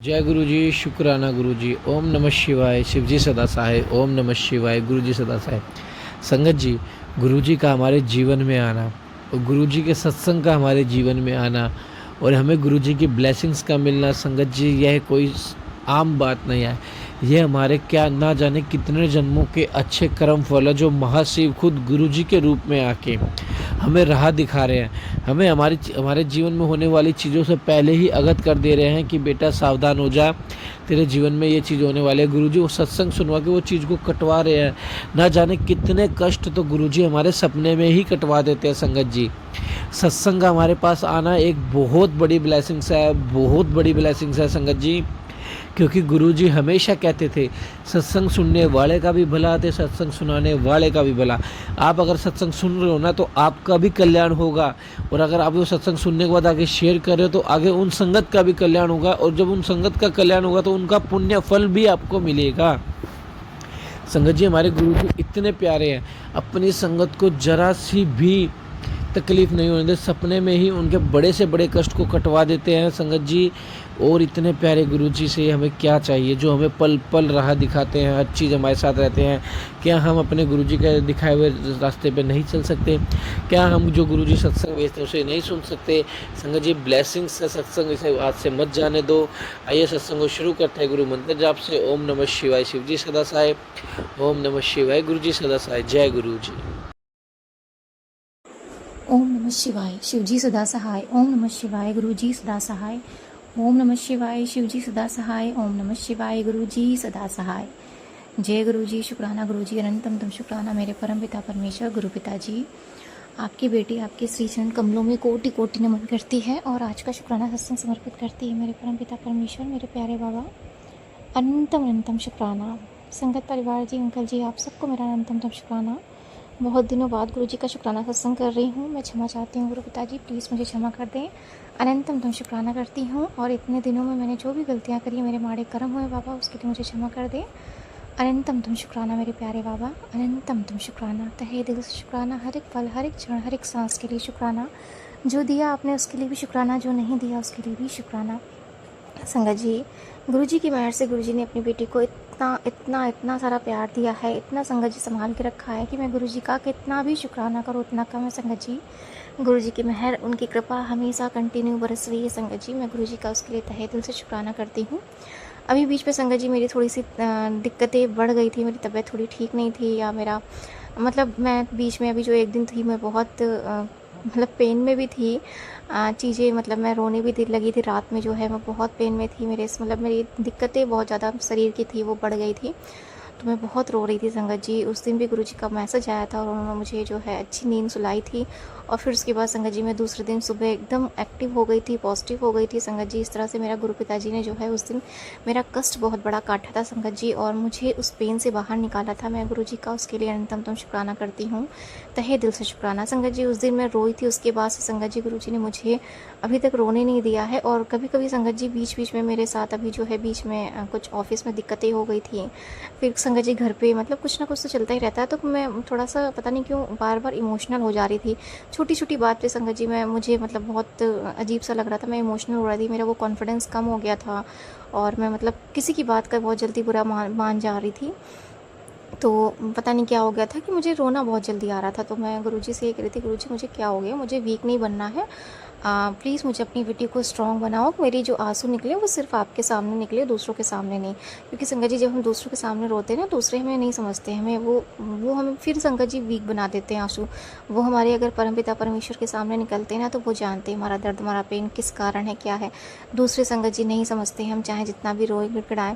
जय गुरु जी, शुक्राना गुरु जी। ओम नमः शिवाय, शिव जी सदा सहाय। ओम नमः शिवाय, गुरु जी सदा सहाय। संगत जी, गुरु जी का हमारे जीवन में आना और गुरु जी के सत्संग का हमारे जीवन में आना और हमें गुरु जी की ब्लेसिंग्स का मिलना, संगत जी यह कोई आम बात नहीं है। ये हमारे क्या ना जाने कितने जन्मों के अच्छे कर्म फल है, जो महाशिव खुद गुरु जी के रूप में आके हमें राह दिखा रहे हैं। हमें हमारे जीवन में होने वाली चीज़ों से पहले ही अवगत कर दे रहे हैं कि बेटा सावधान हो जा, तेरे जीवन में ये चीज़ होने वाली है। गुरुजी वो सत्संग सुनवा के वो चीज़ को कटवा रहे हैं। ना जाने कितने कष्ट तो गुरुजी हमारे सपने में ही कटवा देते हैं। संगत जी, सत्संग का हमारे पास आना एक बहुत बड़ी ब्लेसिंग्स है, बहुत बड़ी ब्लेसिंग्स है संगत जी। क्योंकि गुरुजी हमेशा कहते थे सत्संग सुनने वाले का भी भला थे, सत्संग सुनाने वाले का भी भला। आप अगर सत्संग सुन रहे हो ना तो आपका भी कल्याण होगा, और अगर आप वो सत्संग सुनने के बाद आगे शेयर कर रहे हो तो आगे उन संगत का भी कल्याण होगा, और जब उन संगत का कल्याण होगा तो उनका पुण्य फल भी आपको मिलेगा। संगत जी, हमारे गुरु जी इतने प्यारे हैं, अपनी संगत को जरा सी भी तकलीफ नहीं होने देते, सपने में ही उनके बड़े से बड़े कष्ट को कटवा देते हैं संगत जी। और इतने प्यारे गुरु जी से हमें क्या चाहिए, जो हमें पल पल राह दिखाते हैं, हर चीज़ हमारे साथ रहते हैं। क्या हम अपने गुरु जी के दिखाए हुए रास्ते पे नहीं चल सकते? क्या हम जो गुरु जी सत्संग भेजते हैं उसे नहीं सुन सकते? संगत जी, ब्लेसिंग्स का सत्संग, इसे आज से मत जाने दो। आइए सत्संग को शुरू करते हैं गुरु मंत्र जाप से। ओम नमः शिवाय, शिव जी सदा सहाय। ओम नमः शिवाय, गुरु जी सदा सहाय। जय गुरु जी। ओम नमः शिवाय, शिवजी सदा सहाय। ओम नमः शिवाय, गुरु जी सदा सहाय। ओम नमः शिवाय, शिवजी सदा सहाय। ओम नमः शिवाय, गुरु जी सदा सहाय। जय गुरु जी, शुक्राना गुरु जी, अनंतम तुम शुक्राना मेरे परम पिता परमेश्वर गुरु पिताजी। आपकी बेटी आपके श्री चरण कमलों में कोटि कोटि नमन करती है और आज का शुक्राना सत्संग समर्पित करती है मेरे परम पिता परमेश्वर, मेरे प्यारे बाबा। अनंतम अनंतम शुक्राना। संगत परिवार जी, अंकल जी, आप सबको मेरा अनंतम शुक्राना। बहुत दिनों बाद गुरु जी का शुक्राना सत्संग कर रही हूँ, मैं क्षमा चाहती हूँ गुरु पिताजी, प्लीज़ मुझे क्षमा कर दें। अनंतम तुम शुक्राना करती हूँ, और इतने दिनों में मैंने जो भी गलतियाँ करी, मेरे माड़े कर्म हुए बाबा, उसके लिए मुझे क्षमा कर दें। अनंतम तुम शुक्राना मेरे प्यारे बाबा, अनंतम तुम शुक्राना, तहे दिल से शुक्राना, हर एक पल, हर एक क्षण, हर एक सांस के लिए शुक्राना। जो दिया आपने उसके लिए भी शुक्राना, जो नहीं दिया उसके लिए भी शुक्राना। संगत जी, गुरुजी की मेहर से गुरुजी ने अपनी बेटी को इतना इतना इतना सारा प्यार दिया है, इतना संगत जी संभाल के रखा है कि मैं गुरुजी का कितना भी शुक्राना करूँ उतना कम है संगत जी। गुरुजी की मेहर, उनकी कृपा हमेशा कंटिन्यू बरस रही है संगत जी। मैं गुरुजी का उसके लिए तहे दिल से शुक्राना करती हूँ। अभी बीच में संगत जी मेरी थोड़ी सी दिक्कतें बढ़ गई थी, मेरी तबीयत थोड़ी ठीक नहीं थी, या मेरा मतलब मैं बीच में अभी जो एक दिन थी मैं बहुत मतलब पेन में भी थी। चीज़ें मतलब मैं रोने भी लगी थी रात में, जो है मैं बहुत पेन में थी। मतलब मेरी दिक्कतें बहुत ज़्यादा शरीर की थी, वो बढ़ गई थी, तो मैं बहुत रो रही थी संगत जी। उस दिन भी गुरुजी का मैसेज आया था और उन्होंने मुझे जो है अच्छी नींद सुलाई थी, और फिर उसके बाद संगत जी मैं दूसरे दिन सुबह एकदम एक्टिव हो गई थी, पॉजिटिव हो गई थी संगत जी। इस तरह से मेरा गुरु पिताजी ने जो है उस दिन मेरा कष्ट बहुत बड़ा काटा था संगत जी, और मुझे उस पेन से बाहर निकाला था। मैं गुरुजी का उसके लिए अनंतम शुक्राना करती हूँ, तहे दिल से शुक्राना संगत जी। उस दिन मैं रोई थी, उसके बाद से संगत जी गुरुजी ने मुझे अभी तक रोने नहीं दिया है। और कभी कभी संगत जी बीच बीच में मेरे साथ अभी जो है बीच में कुछ ऑफिस में दिक्कतें हो गई थी, फिर संगत जी घर पे मतलब कुछ ना कुछ तो चलता ही रहता है, तो मैं थोड़ा सा पता नहीं क्यों बार बार इमोशनल हो जा रही थी। छोटी छोटी बात पे संगत जी मुझे मतलब बहुत अजीब सा लग रहा था, मैं इमोशनल हो रही थी, मेरा वो कॉन्फिडेंस कम हो गया था, और मैं मतलब किसी की बात का बहुत जल्दी बुरा मान जा रही थी। तो पता नहीं क्या हो गया था कि मुझे रोना बहुत जल्दी आ रहा था। तो मैं गुरुजी से ये कह रही थी, गुरुजी मुझे क्या हो गया, मुझे वीक नहीं बनना है, प्लीज़ मुझे अपनी बेटी को स्ट्रॉन्ग बनाओ। मेरी जो आंसू निकले वो सिर्फ आपके सामने निकले, दूसरों के सामने नहीं। क्योंकि संगत जी जब हम दूसरों के सामने रोते हैं ना, दूसरे हमें नहीं समझते, हमें वो हमें फिर संगत जी वीक बना देते हैं आंसू। वो हमारे अगर परमपिता परमेश्वर के सामने निकलते हैं ना, तो वो जानते हैं हमारा दर्द, हमारा पेन किस कारण है, क्या है। दूसरे संगत जी नहीं समझते हैं, हम चाहे जितना भी रोए गिड़गिड़ाएं,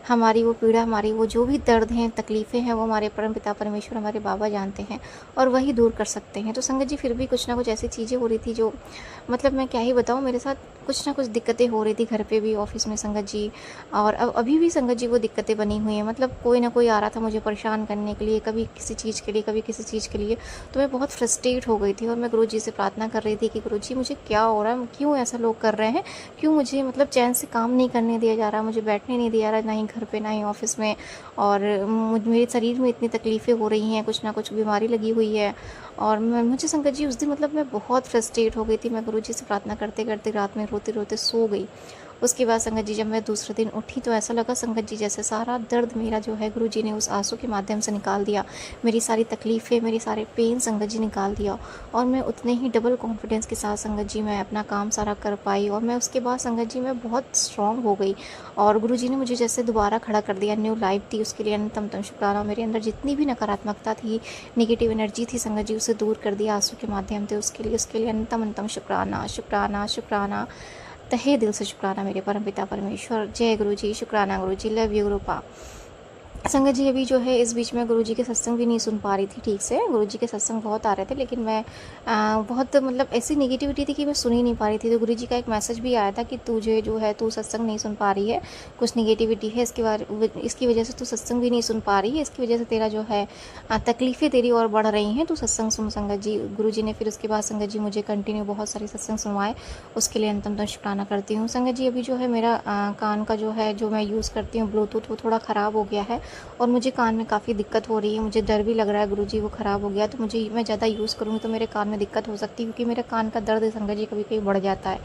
हमारी वो पीड़ा, हमारी वो जो भी दर्द हैं, तकलीफ़ें हैं, वो हमारे परमपिता परमेश्वर, हमारे बाबा जानते हैं, और वही दूर कर सकते हैं। तो संगत जी फिर भी कुछ ना कुछ ऐसी चीज़ें हो रही थी जो मतलब मैं क्या ही बताऊँ, मेरे साथ कुछ ना कुछ दिक्कतें हो रही थी, घर पे भी, ऑफिस में संगत जी, और अब अभी भी संगत जी वो दिक्कतें बनी हुई हैं। मतलब कोई ना कोई आ रहा था मुझे परेशान करने के लिए, कभी किसी चीज़ के लिए, कभी किसी चीज़ के लिए। तो मैं बहुत फ्रस्ट्रेट हो गई थी, और मैं गुरुजी से प्रार्थना कर रही थी कि गुरुजी मुझे क्या हो रहा है, क्यों ऐसा लोग कर रहे हैं, क्यों मुझे मतलब चैन से काम नहीं करने दिया जा रहा, मुझे बैठने नहीं दिया जा रहा, ना ही घर पे ना ही ऑफिस में, और मेरे शरीर में इतनी तकलीफ़ें हो रही हैं, कुछ ना कुछ बीमारी लगी हुई है। और मुझे संगत जी उस दिन मतलब मैं बहुत फ्रस्ट्रेट हो गई थी। मैं गुरुजी से प्रार्थना करते करते रात में रोते रोते सो गई, उसके बाद संगत जी जब मैं दूसरे दिन उठी तो ऐसा लगा संगत जी जैसे सारा दर्द मेरा जो है गुरुजी ने उस आंसू के माध्यम से निकाल दिया, मेरी सारी तकलीफ़ें, मेरी सारे पेन संगत जी निकाल दिया। और मैं उतने ही डबल कॉन्फिडेंस के साथ संगत जी मैं अपना काम सारा कर पाई। और मैं उसके बाद संगत जी मैं बहुत स्ट्रॉन्ग हो गई और गुरुजी ने मुझे जैसे दोबारा खड़ा कर दिया, न्यू लाइफ दी, उसके लिए अनंतम शुक्राना। मेरे अंदर जितनी भी नकारात्मकता थी, नेगेटिव एनर्जी थी संगत जी, उसे दूर कर दिया आंसू के माध्यम से। उसके लिए अनंतम शुक्राना शुक्राना शुक्राना, तहे दिल से शुक्राना मेरे परमपिता परमेश्वर। जय गुरु जी, शुक्राना गुरु जी, लव यू गुरुपा। संगत जी अभी जो है इस बीच में गुरुजी के सत्संग भी नहीं सुन पा रही थी ठीक से। गुरुजी के सत्संग बहुत आ रहे थे लेकिन मैं बहुत मतलब ऐसी नेगेटिविटी थी कि मैं सुन ही नहीं पा रही थी। तो गुरुजी का एक मैसेज भी आया था कि तुझे जो है तू सत्संग नहीं सुन पा रही है, कुछ नेगेटिविटी है इसकी वजह से तू सत्संग भी नहीं सुन पा रही है, इसकी वजह से तेरा जो है तकलीफ़ें तेरी और बढ़ रही हैं, तू सत्संग सुन संगत जी। गुरुजी ने फिर उसके बाद संगत जी मुझे कंटिन्यू बहुत सारे सत्संग सुनवाए, उसके लिए अंतम शुक्राना करती हूँ। संगत जी अभी जो है मेरा कान का जो है जो मैं यूज़ करती हूँ ब्लूटूथ, वो थोड़ा ख़राब हो गया है और मुझे कान में काफ़ी दिक्कत हो रही है। मुझे डर भी लग रहा है गुरुजी वो ख़राब हो गया तो मैं ज़्यादा यूज़ करूँगी तो मेरे कान में दिक्कत हो सकती है, क्योंकि मेरे कान का दर्द संगत जी कभी कभी बढ़ जाता है।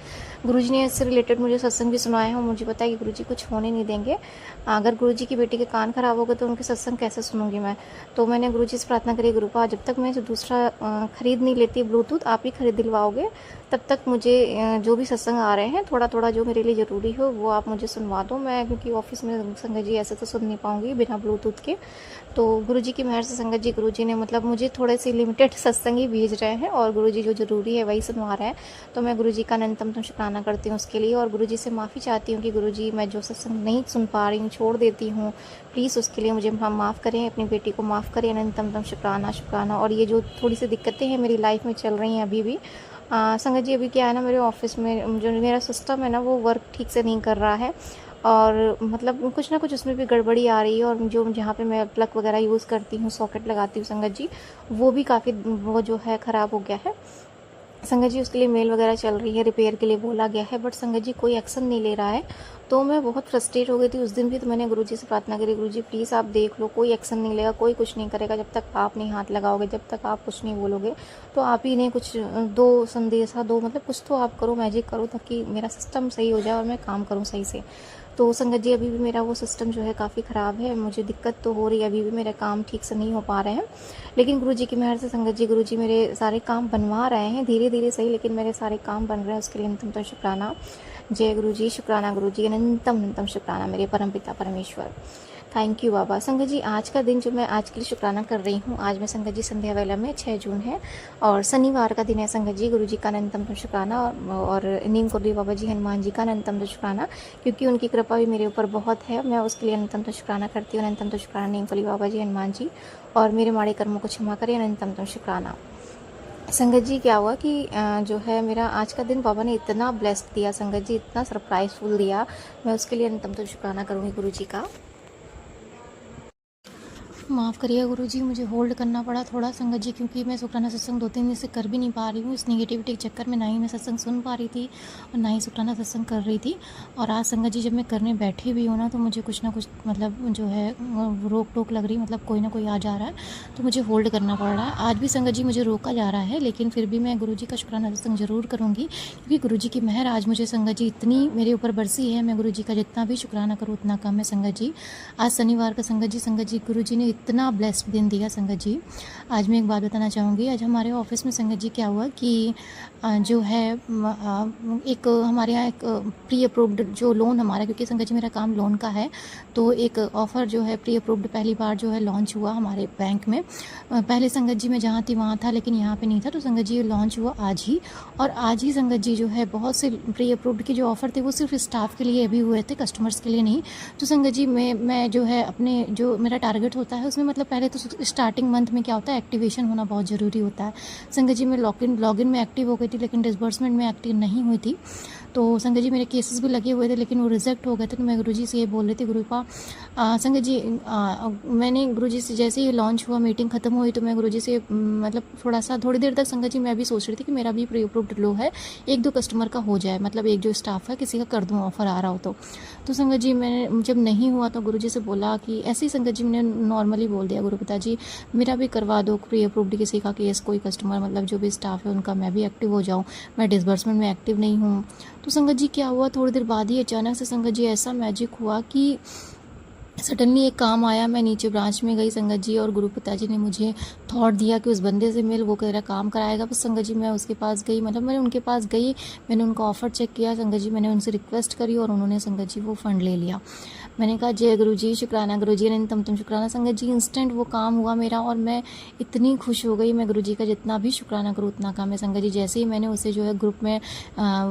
गुरुजी ने इससे रिलेटेड मुझे सत्संग भी सुनाए हैं और मुझे पता है कि गुरुजी कुछ होने नहीं देंगे। अगर गुरुजी की बेटी के कान ख़राब हो गए तो उनके सत्संग कैसे सुनूंगी मैं। तो मैंने गुरुजी से प्रार्थना करी, गुरुपा जब तक मैं दूसरा ख़रीद नहीं लेती ब्लूटूथ, आप ही खरीद दिलवाओगे, तब तक मुझे जो भी सत्संग आ रहे हैं थोड़ा थोड़ा जो मेरे लिए ज़रूरी हो वो आप मुझे सुनवा दो। मैं क्योंकि ऑफिस में संगत जी ऐसे तो सुन नहीं पाऊँगी बिना ब्लूटूथ के। तो गुरुजी की मेहर से संगत जी गुरुजी ने मतलब मुझे थोड़े से लिमिटेड सत्संग ही भेज रहे हैं और गुरुजी जो ज़रूरी है वही सुनवा रहे हैं। तो मैं गुरुजी का अनंतम शुक्राना करती हूँ उसके लिए और गुरुजी से माफ़ी चाहती हूँ कि गुरुजी मैं जो सत्संग नहीं सुन पा रही हूँ, छोड़ देती हूँ, प्लीज़ उसके लिए मुझे हम माफ़ करें, अपनी बेटी को माफ़ करें। अनंतम शुक्राना शुक्राना। और ये जो थोड़ी सी दिक्कतें हैं मेरी लाइफ में चल रही हैं अभी भी, संगत जी अभी क्या है ना, मेरे ऑफिस में जो मेरा सिस्टम है ना वो वर्क ठीक से नहीं कर रहा है और मतलब कुछ ना कुछ उसमें भी गड़बड़ी आ रही है। और जो जहाँ पे मैं प्लग वगैरह यूज़ करती हूँ, सॉकेट लगाती हूँ संगत जी, वो भी काफ़ी वो जो है ख़राब हो गया है संगत जी। उसके लिए मेल वगैरह चल रही है, रिपेयर के लिए बोला गया है, बट संगत जी कोई एक्शन नहीं ले रहा है। तो मैं बहुत फ्रस्ट्रेट हो गई थी उस दिन भी। तो मैंने गुरुजी से प्रार्थना करी, गुरुजी प्लीज़ आप देख लो, कोई एक्शन नहीं लेगा, कोई कुछ नहीं करेगा जब तक आप नहीं हाथ लगाओगे, जब तक आप कुछ नहीं बोलोगे। तो आप ही ने कुछ दो संदेशा दो, मतलब कुछ तो आप करो, मैजिक करो, ताकि मेरा सिस्टम सही हो जाए और मैं काम करूँ सही से। तो संगत जी अभी भी मेरा वो सिस्टम जो है काफ़ी ख़राब है, मुझे दिक्कत तो हो रही है, अभी भी मेरे काम ठीक से नहीं हो पा रहे हैं। लेकिन गुरुजी की मेहर से संगत जी गुरुजी मेरे सारे काम बनवा रहे हैं, धीरे धीरे सही, लेकिन मेरे सारे काम बन रहे हैं, उसके लिए अनंतम शुक्राना। जय गुरु जी, शुक्राना गुरु जी, अनंतम शुक्राना मेरे परमपिता परमेश्वर। थैंक यू बाबा। संगत जी आज का दिन जो मैं आज के लिए शुक्राना कर रही हूँ, आज मैं संगत जी संध्या वेला में 6 जून है और शनिवार का दिन है संगत जी। गुरु जी का अनंतम शुक्राना और नीम कुर्ली बाबा जी हनुमान जी का अनंतम शुक्राना, क्योंकि उनकी कृपा भी मेरे ऊपर बहुत है, मैं उसके लिए अनंतम शुक्राना करती हूँ। अनंतम शुक्राना नीम कुर्ली बाबा जी हनुमान जी, और मेरे माड़े कर्मों को क्षमा करें, अनंतम शुक्राना। संगत जी क्या हुआ कि जो है मेरा आज का दिन बाबा ने इतना ब्लेस्ड दिया संगत जी, इतना सरप्राइजफुल दिया, मैं उसके लिए अनंतम शुक्राना करूँगी गुरु जी का। माफ़ करिए गुरुजी, मुझे होल्ड करना पड़ा थोड़ा संगत जी, क्योंकि मैं शुक्राना सत्संग 2-3 दिन से कर भी नहीं पा रही हूँ। इस नेगेटिविटी के चक्कर में ना ही मैं सत्संग सुन पा रही थी और ना ही शुक्राना सत्संग कर रही थी। और आज संगत जी जब मैं करने बैठी भी हूँ ना, तो मुझे कुछ ना कुछ मतलब जो है रोक टोक लग रही, मतलब कोई ना कोई आ जा रहा है, तो मुझे होल्ड करना पड़ रहा है। आज भी संगत जी मुझे रोका जा रहा है, लेकिन फिर भी मैं गुरु जी का शुक्राना सत्संग ज़रूर करूँगी, क्योंकि गुरु जी की मेहर आज मुझे संगत जी इतनी मेरे ऊपर बरसी है। मैं गुरु जी का जितना भी शुक्राना करूँ उतना कम है संगत जी। आज शनिवार का संगत जी गुरु जी ने इतना ब्लेस्ड दिन दिया संगत जी। आज मैं एक बात बताना चाहूँगी, आज हमारे ऑफिस में संगत जी क्या हुआ कि जो है एक हमारे यहाँ एक प्री अप्रूव्ड जो लोन हमारा, क्योंकि संगत जी मेरा काम लोन का है, तो एक ऑफ़र जो है प्री अप्रूव्ड पहली बार जो है लॉन्च हुआ हमारे बैंक में। पहले संगत जी मैं जहाँ थी वहाँ था, लेकिन यहाँ पे नहीं था, तो संगत जी लॉन्च हुआ आज ही। और आज ही संगत जी जो है बहुत से प्री अप्रूव्ड के जो ऑफ़र थे वो सिर्फ स्टाफ के लिए अभी हुए थे, कस्टमर्स के लिए नहीं। तो संगत जी मैं जो है अपने जो मेरा टारगेट होता है उसमें, मतलब पहले तो स्टार्टिंग मंथ में क्या होता है, एक्टिवेशन होना बहुत ज़रूरी होता है। संगत जी मैं लॉगिन में एक्टिव हो गई थी, लेकिन डिसबर्समेंट में एक्टिव नहीं हुई थी। तो संगत जी मेरे केसेस भी लगे हुए थे, लेकिन वो रिजेक्ट हो गए थे। तो मैं गुरुजी से ये बोल रही थी, गुरुपा संगत जी मैंने गुरुजी से जैसे ही लॉन्च हुआ, मीटिंग खत्म हुई, तो मैं गुरुजी से मतलब थोड़ी देर तक संगत जी मैं भी सोच रही थी कि मेरा भी प्री अप्रूव्ड लो है, 1-2 कस्टमर का हो जाए, मतलब एक जो स्टाफ है किसी का कर दूँ ऑफ़र आ रहा हो तो संगत जी मैंने जब नहीं हुआ तो गुरुजी से बोला कि ऐसे ही संगत जी मैंने नॉर्मली बोल दिया, गुरुपिता जी मेरा भी करवा दो प्री अप्रूव्ड किसी का केस, कोई कस्टमर मतलब जो भी स्टाफ है उनका मैं भी एक्टिव हो जाऊँ, मैं डिसबर्समेंट में एक्टिव नहीं हूँ। तो संगत जी क्या हुआ, थोड़ी देर बाद ही अचानक से संगत जी ऐसा मैजिक हुआ कि सडनली एक काम आया। मैं नीचे ब्रांच में गई संगत जी, और गुरु पिताजी ने मुझे थॉट दिया कि उस बंदे से मिल, वो तेरा काम कराएगा। बस संगत जी मैं उसके पास गई, मतलब मैंने उनके पास गई, मैंने उनका ऑफ़र चेक किया संगत जी, मैंने उनसे रिक्वेस्ट करी और उन्होंने संगत जी वो फ़ंड ले लिया। मैंने कहा जय गुरु जी, शुक्राना गुरु जी, अनंतम तुम शुक्राना। संगत जी इंस्टेंट वो काम हुआ मेरा और मैं इतनी खुश हो गई। मैं गुरु जी का जितना भी शुक्राना करूँ उतना कम है संगत जी। जैसे ही मैंने उसे जो है ग्रुप में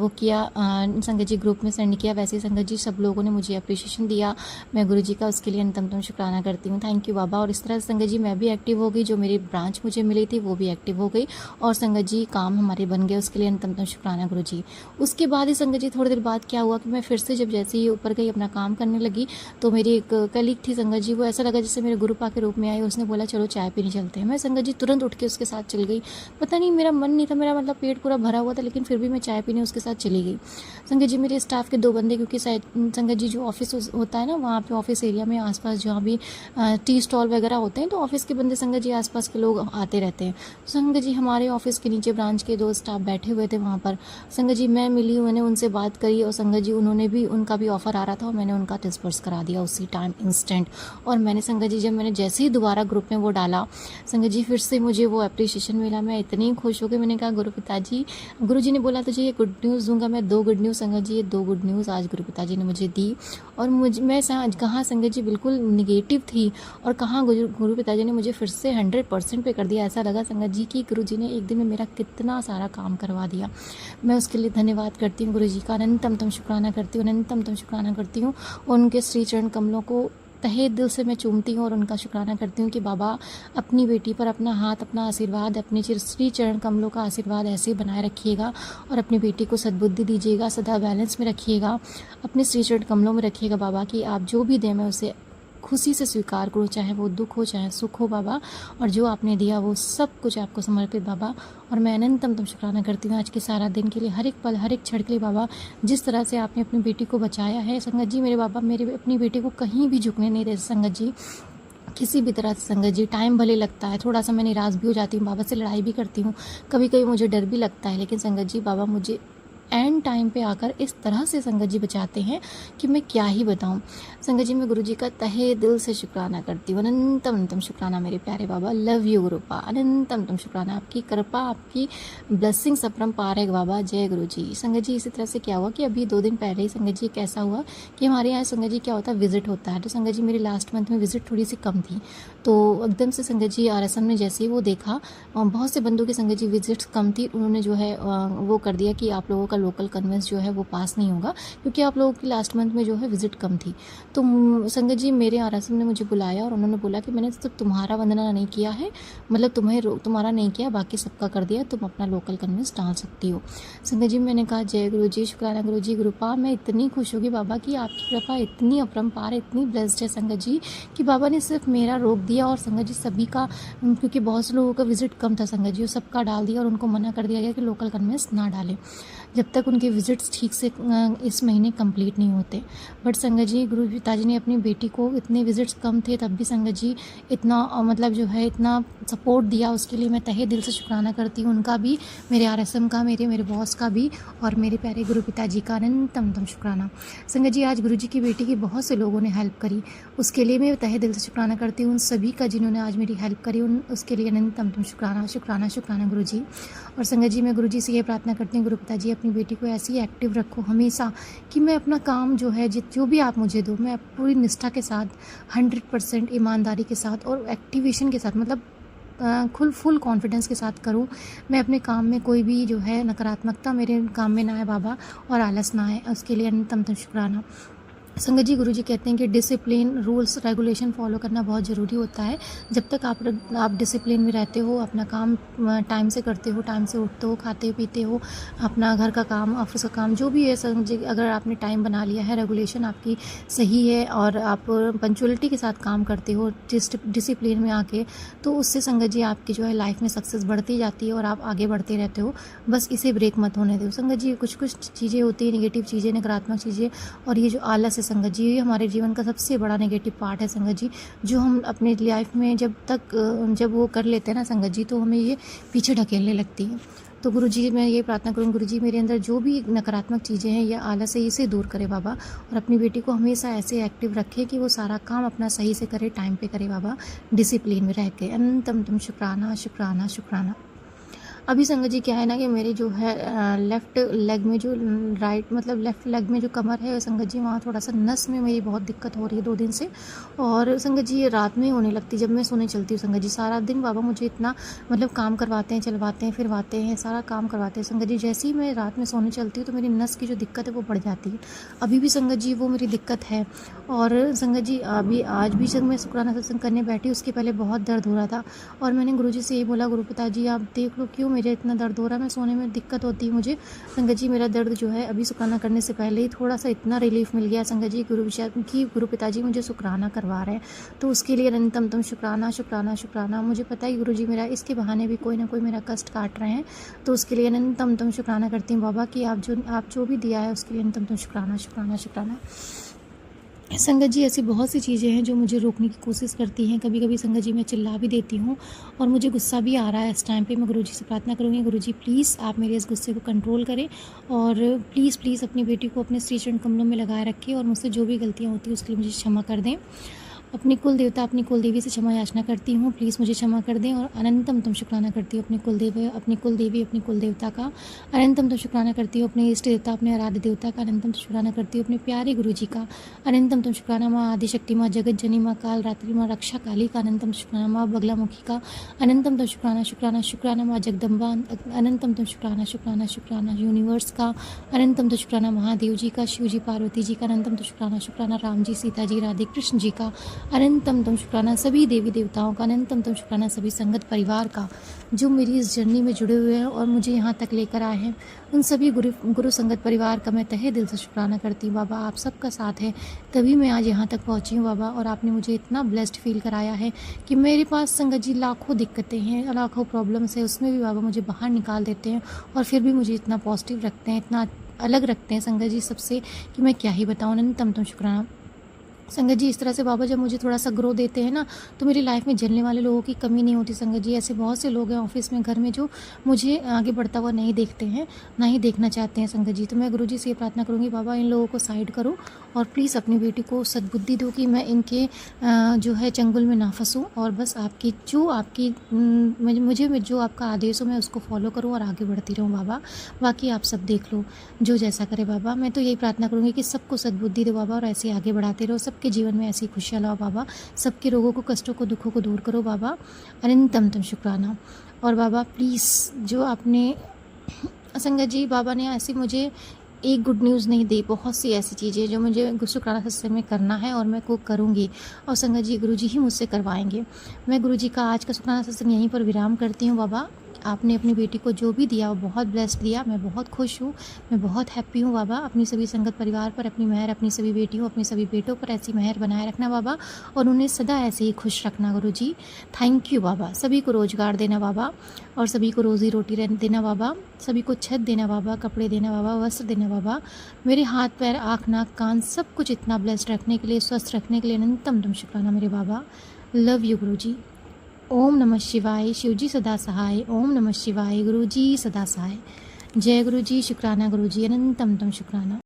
वो किया, संगत जी ग्रुप में सेंड किया, वैसे ही संगत जी सब लोगों ने मुझे अप्रिशिएशन दिया। मैं गुरु जी का उसके लिए अनंतम तुम शुक्राना करती हूँ। थैंक यू बाबा। और इस तरह से संगत जी मैं भी एक्टिव हो गई, जो मेरी ब्रांच मुझे मिली थी वो भी एक्टिव हो गई, और संगत जी काम हमारे बन गए, उसके लिए अनंतम तुम शुक्राना गुरु जी। उसके बाद ही संगत जी थोड़ी देर बाद क्या हुआ कि मैं फिर से जब जैसे ही ऊपर गई अपना काम करने लगी, तो मेरी एक कलीग थी संगत जी, वो ऐसा लगा जैसे मेरे गुरुपा के रूप में आई। उसने बोला चलो चाय पीने चलते हैं। मैं संगत जी तुरंत उठ के उसके साथ चल गई। पता नहीं मेरा मन नहीं था, मेरा मतलब पेट पूरा भरा हुआ था, लेकिन फिर भी मैं चाय पीने उसके साथ चली गई। संगत जी मेरे स्टाफ के 2 बंदे, क्योंकि संगत जी जो ऑफिस होता है ना, वहाँ पे ऑफिस एरिया में आसपास जहाँ भी टी स्टॉल वगैरह होते हैं, तो ऑफिस के बंदे संगत जी आसपास के लोग आते रहते हैं। संगत जी हमारे ऑफिस के नीचे ब्रांच के 2 स्टाफ बैठे हुए थे वहाँ पर। संगत जी मैं मिली, मैंने उनसे बात करी, और संगत जी उन्होंने भी, उनका भी ऑफर आ रहा था और मैंने उनका डिस्पर्स करा दिया उसी टाइम इंस्टेंट। और मैंने संगत जी मैंने जैसे ही दोबारा ग्रुप में वो डाला संगत जी, फिर से मुझे वो अप्रिशिएशन मिला। मैं इतनी खुश हो गई, मैंने कहा गुरु पिताजी, गुरु जी ने बोला तुझे ये गुड न्यूज़ दूंगा। मैं 2 गुड न्यूज़ संगत जी, ये 2 गुड न्यूज़ आज गुरु पिताजी ने मुझे दी। और मैं कहाँ संगत जी बिल्कुल निगेटिव थी, और कहाँ गुरु पिताजी ने मुझे फिर से 100% पे कर दिया। ऐसा लगा संगत जी कि गुरु जी ने एक दिन में मेरा कितना सारा काम करवा दिया। मैं उसके लिए धन्यवाद करती हूँ गुरु जी का, अनंतम तुम शुक्राना करती हूँ, अनंतम तुम शुक्राना करती हूँ। उनके श्री चरण कमलों को तहे दिल से मैं चूमती हूँ और उनका शुक्राना करती हूँ कि बाबा अपनी बेटी पर अपना हाथ, अपना आशीर्वाद, अपने श्री चरण कमलों का आशीर्वाद ऐसे ही बनाए रखिएगा, और अपनी बेटी को सद्बुद्धि दीजिएगा, सदा बैलेंस में रखिएगा, अपने श्री चरण कमलों में रखिएगा बाबा, कि आप जो भी दें मैं उसे खुशी से स्वीकार करूँ, चाहे वो दुख हो चाहे सुख हो बाबा, और जो आपने दिया वो सब कुछ आपको समर्पित बाबा। और मैं अनंतम तुम शुक्राना करती हूँ आज के सारा दिन के लिए, हर एक पल, हर एक क्षण के लिए बाबा। जिस तरह से आपने अपनी बेटी को बचाया है संगत जी, मेरे बाबा मेरे अपनी बेटी को कहीं भी झुकने नहीं देते संगत जी, किसी भी तरह से संगत जी। टाइम भले लगता है, थोड़ा सा मैं निराश भी हो जाती हूँ, बाबा से लड़ाई भी करती हूँ, कभी कभी मुझे डर भी लगता है, लेकिन संगत जी बाबा मुझे एंड टाइम पे आकर इस तरह से संगत जी बचाते हैं कि मैं क्या ही बताऊं। संगत जी मैं गुरु जी का तहे दिल से शुक्राना करती हूँ, अनंतम अनंतम शुक्राना मेरे प्यारे बाबा। लव यू गुरुपा, अनंतम अनंतम शुक्राना। आपकी कृपा, आपकी ब्लेसिंग्स अपरंपार है बाबा। जय गुरु जी। संगत जी इसी तरह से क्या हुआ कि अभी 2 दिन पहले ही संगत जी कैसा हुआ कि हमारे यहाँ संगत जी क्या होता है, विजिट होता है। तो संगत जी मेरी लास्ट मंथ में विजिट थोड़ी सी कम थी, तो एकदम से संगत जी RSM ने जैसे ही वो देखा, बहुत से बंदों की संगत जी विजिट्स कम थी, उन्होंने जो है वो कर दिया कि आप लोगों का लोकल कन्वेंस जो है वो पास नहीं होगा, क्योंकि आप लोगों की लास्ट मंथ में जो है विजिट कम थी। तो संगत जी मेरे RSM ने मुझे बुलाया और उन्होंने बोला कि मैंने तो तुम्हारा वंदना नहीं किया है, मतलब तुम्हारा नहीं किया, बाकी सबका कर दिया, तुम अपना लोकल कन्वेंस डाल सकती हो। संगत जी मैंने कहा जय गुरु जी, शुक्राना गुरु जी, गुरुपा। मैं इतनी खुश होगी बाबा कि आपकी कृपा इतनी अपरंपार, इतनी ब्लेस्ड है संगत जी, कि बाबा ने सिर्फ मेरा रोक दिया और संगत जी सभी का, क्योंकि बहुत से लोगों का विजिट कम था संगत जी, सबका डाल दिया और उनको मना कर दिया गया कि लोकल कन्वेंस ना डालें जब तक उनके विजिट्स ठीक से इस महीने कंप्लीट नहीं होते। बट संगत जी गुरु पिताजी ने अपनी बेटी को, इतने विजिट्स कम थे तब भी संगत जी इतना मतलब जो है इतना सपोर्ट दिया, उसके लिए मैं तहे दिल से शुक्राना करती हूँ। उनका भी, मेरे RSM का, मेरे बॉस का भी, और मेरे प्यारे गुरु पिताजी का अनंतम शुक्राना। संगत जी आज गुरु जी की बेटी की बहुत से लोगों ने हेल्प करी, उसके लिए मैं तहे दिल से शुक्राना करती हूँ। उन सभी का जिन्होंने आज मेरी हेल्प करी, उसके लिए अनंतम शुक्राना शुक्राना शुक्राना गुरु जी। और संगत जी मैं गुरु जी से ये प्रार्थना करती हूँ, गुरु पिताजी अपनी बेटी को ऐसी एक्टिव रखो हमेशा, कि मैं अपना काम जो है जो भी आप मुझे दो, मैं पूरी निष्ठा के साथ, 100% ईमानदारी के साथ और एक्टिवेशन के साथ, मतलब फुल कॉन्फिडेंस के साथ करूं। मैं अपने काम में कोई भी जो है नकारात्मकता मेरे काम में ना आए बाबा, और आलस ना आए, उसके लिए अनंतम शुक्राना। संगत जी गुरु जी कहते हैं कि डिसिप्लिन, रूल्स रेगुलेशन फॉलो करना बहुत ज़रूरी होता है। जब तक आप डिसिप्लिन में रहते हो, अपना काम टाइम से करते हो, टाइम से उठते हो, खाते पीते हो, अपना घर का काम, ऑफिस का काम, जो भी है संगत जी, अगर आपने टाइम बना लिया है, रेगुलेशन आपकी सही है और आप पंचुअलिटी के साथ काम करते हो डिसिप्लिन में आके, तो उससे संगत जी आपकी जो है लाइफ में सक्सेस बढ़ती जाती है और आप आगे बढ़ते रहते हो। बस इसे ब्रेक मत होने दो संगत जी। कुछ चीज़ें होती है, नेगेटिव चीज़ें, नकारात्मक चीज़ें, और ये जो आलस संगत जी, ये हमारे जीवन का सबसे बड़ा नेगेटिव पार्ट है संगत जी, जो हम अपने लाइफ में जब वो कर लेते हैं ना संगत जी, तो हमें ये पीछे ढकेलने लगती है। तो गुरुजी मैं ये प्रार्थना करूँ गुरुजी मेरे अंदर जो भी नकारात्मक चीज़ें हैं या आलस है इसे दूर करे बाबा, और अपनी बेटी को हमेशा ऐसे एक्टिव रखे कि वो सारा काम अपना सही से करे, टाइम पे करे बाबा, डिसिप्लिन में रह के। अनंतम तुम शुक्राना शुक्राना शुक्राना। अभी संगत जी क्या है ना कि मेरे जो है लेफ़्ट लेग में जो राइट मतलब लेफ़्ट लेग में जो कमर है संगत जी, वहाँ थोड़ा-सा नस में मेरी बहुत दिक्कत हो रही है 2 दिन से। और संगत जी ये रात में होने लगती है जब मैं सोने चलती हूँ संगत जी। सारा दिन बाबा मुझे इतना मतलब काम करवाते हैं, चलवाते हैं, फिरवाते हैं, सारा काम करवाते हैं संगत जी। जैसे ही मैं रात में सोने चलती हूँ तो मेरी नस की जो दिक्कत है वो बढ़ जाती है। अभी भी संगत जी वो मेरी दिक्कत है। और संगत जी अभी आज भी जब मैं शुक्राना सत्संग करने बैठी उसके पहले बहुत दर्द हो रहा था, और मैंने गुरुजी से यही बोला, गुरुपिता जी आप देख लो क्यों मेरे इतना दर्द हो रहा है, मैं सोने में दिक्कत होती है मुझे। संगत जी मेरा दर्द जो है अभी शुक्राना करने से पहले ही थोड़ा-सा इतना रिलीफ़ मिल गया संगत जी, गुरुपिता जी मुझे शुक्राना करवा रहे हैं। तो उसके लिए अनंतम तुम शुक्राना शुक्राना शुक्राना। मुझे पता है गुरुजी मेरा इसके बहाने भी कोई ना कोई मेरा कष्ट काट रहे हैं, तो उसके लिए अनंतम तुम शुक्राना करती हूँ बाबा कि आप जो भी दिया है उसके लिए अनंतम तुम शुक्राना शुक्राना शुक्राना। संगत जी ऐसी बहुत सी चीज़ें हैं जो मुझे रोकने की कोशिश करती हैं। कभी-कभी संगत जी मैं चिल्ला भी देती हूँ और मुझे गुस्सा भी आ रहा है। इस टाइम पे मैं गुरुजी से प्रार्थना करूँगी, गुरुजी प्लीज़ आप मेरे इस गुस्से को कंट्रोल करें और प्लीज़ अपनी बेटी को अपने श्री चरण कमलों में लगाए रखें, और मुझसे जो भी गलतियाँ होती हैं उसके लिए मुझे क्षमा कर दें। अपनी कुल देवता अपनी कुल देवी से क्षमा याचना करती हूँ, प्लीज़ मुझे क्षमा कर दें। और अनंतम तुम शुक्राना करती हूँ अपनी कुल देवी अपनी कुल देवता का। अनंतम तुम शुक्राना करती हूँ अपने इष्ट देवता अपने आराध्य देवता का। अनंतम तुम शुक्राना करती हूँ अपने प्यारे गुरुजी का। अनंतम तुम शुक्राना माँ आदिशक्ति, माँ जगत जननी, माँ काल रात्रि, माँ रक्षा काली का। अनंतम शुक्राना माँ बगलामुखी का। अनंतम तुम शुक्राना शुक्राना शुक्राना माँ जगदम्बा। अनंतम तुम शुक्राना शुक्राना शुक्राना यूनिवर्स का। अनंतम तुम शुक्राना महादेव जी का, शिव जी पार्वती जी का। अनंतम तुम शुक्राना शुक्राना राम जी सीता जी राधे कृष्ण जी का। अनंतम तुम शुक्राना सभी देवी देवताओं का। अनंतम तुम शुक्राना सभी संगत परिवार का जो मेरी इस जर्नी में जुड़े हुए हैं और मुझे यहाँ तक लेकर आए हैं। उन सभी गुरु संगत परिवार का मैं तहे दिल से शुक्राना करती हूँ बाबा। आप सबका साथ है तभी मैं आज यहाँ तक पहुँची हूँ बाबा, और आपने मुझे इतना ब्लेस्ड फील कराया है कि मेरे पास संगत जी लाखों दिक्कतें हैं, लाखों प्रॉब्लम्स है, उसमें भी बाबा मुझे बाहर निकाल देते हैं और फिर भी मुझे इतना पॉजिटिव रखते हैं, इतना अलग रखते हैं संगत जी सबसे कि मैं क्या ही बताऊँ। अनंतम तुम शुक्राना संगत जी। इस तरह से बाबा जब मुझे थोड़ा सा ग्रो देते हैं ना तो मेरी लाइफ में जलने वाले लोगों की कमी नहीं होती संगत जी। ऐसे बहुत से लोग हैं ऑफिस में, घर में, जो मुझे आगे बढ़ता हुआ नहीं देखते हैं, ना ही देखना चाहते हैं संगत जी। तो मैं गुरुजी से ये प्रार्थना करूँगी बाबा इन लोगों को साइड करो और प्लीज़ अपनी बेटी को सद्बुद्धि दो कि मैं इनके जो है चंगुल में ना फंसूँ, और बस आपकी मुझे जो आपका आदेश हो मैं उसको फॉलो करूँ और आगे बढ़ती रहूँ बाबा। बाकी आप सब देख लो जो जैसा करे बाबा। मैं तो यही प्रार्थना करूँगी कि सबको सद्बुद्धि दो बाबा और ऐसे आगे बढ़ाते रहो, सबके जीवन में ऐसी खुशियाँ लाओ बाबा, सबके रोगों को, कष्टों को, दुखों को दूर करो बाबा। अनंतम तुम शुक्राना। और बाबा प्लीज़ जो आपने संगत जी बाबा ने ऐसी मुझे एक गुड न्यूज़ नहीं दी, बहुत सी ऐसी चीज़ें जो मुझे शुक्राना सत्संग में करना है और मैं को करूँगी, और संगत जी गुरुजी ही मुझसे करवाएंगे। मैं गुरुजी का आज का शुक्राना सत्संग यहीं पर विराम करती हूँ बाबा। आपने अपनी बेटी को जो भी दिया वो बहुत ब्लेस्ड दिया, मैं बहुत खुश हूँ, मैं बहुत हैप्पी हूँ बाबा। अपनी सभी संगत परिवार पर अपनी मेहर, अपनी सभी बेटियों, अपने सभी बेटों पर ऐसी मेहर बनाए रखना बाबा, और उन्हें सदा ऐसे ही खुश रखना गुरुजी। थैंक यू बाबा। सभी को रोज़गार देना बाबा, और सभी को रोज़ी रोटी देना बाबा, सभी को छत देना बाबा, कपड़े देना बाबा, वस्त्र देना बाबा, मेरे हाथ पैर आँख नाक कान सब कुछ इतना ब्लेस्ड रखने के लिए, स्वस्थ रखने के लिए अनंतम तुम शुक्राना मेरे बाबा। लव यू गुरुजी। ओम नमः शिवाय, शिवजी सदा सहाय। ओम नमः शिवाय, गुरुजी सदा सहाय। जय गुरुजी, शुक्राना गुरुजी, अनंतम तुम शुक्राना।